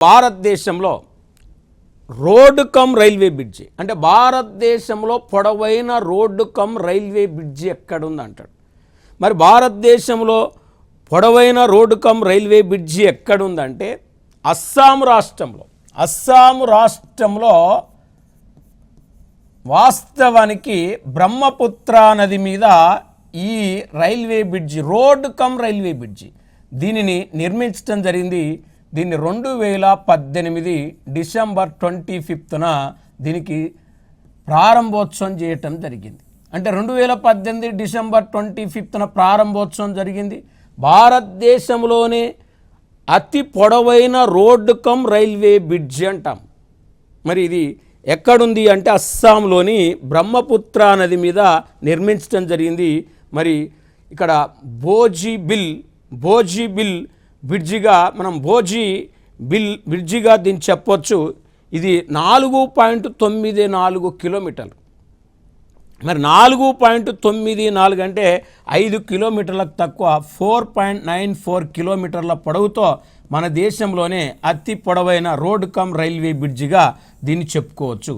భారతదేశంలో road cum railway bridge అంటే భారతదేశంలో పొడవైన రోడ్డు కమ్ రైల్వే బ్రిడ్జి ఎక్కడుంది అంటాడు. మరి భారతదేశంలో పొడవైన రోడ్డు కమ్ రైల్వే బ్రిడ్జి ఎక్కడుందంటే అస్సాం రాష్ట్రంలో వాస్తవానికి బ్రహ్మపుత్ర నది మీద ఈ railway bridge road cum railway bridge దీనిని నిర్మించడం జరిగింది. దీన్ని 2018 డిసెంబర్ 25న దీనికి ప్రారంభోత్సవం చేయటం జరిగింది. అంటే 2018 డిసెంబర్ 25న ప్రారంభోత్సవం జరిగింది. భారతదేశంలోనే అతి పొడవైన రోడ్డు కమ్ రైల్వే బ్రిడ్జి అంటాం. మరి ఇది ఎక్కడుంది అంటే అస్సాంలోని బ్రహ్మపుత్ర నది మీద నిర్మించడం జరిగింది. మరి ఇక్కడ భోజీబిల్ బ్రిడ్జిగా మనం బ్రిడ్జిగా దీన్ని చెప్పొచ్చు. ఇది 4.94 కిలోమీటర్లు. మరి 4.94 అంటే 5 కిలోమీటర్లకు తక్కువ 4.94 కిలోమీటర్ల పొడవుతో మన దేశంలోనే అతి పొడవైన రోడ్డు కమ్ రైల్వే బ్రిడ్జిగా దీన్ని చెప్పుకోవచ్చు.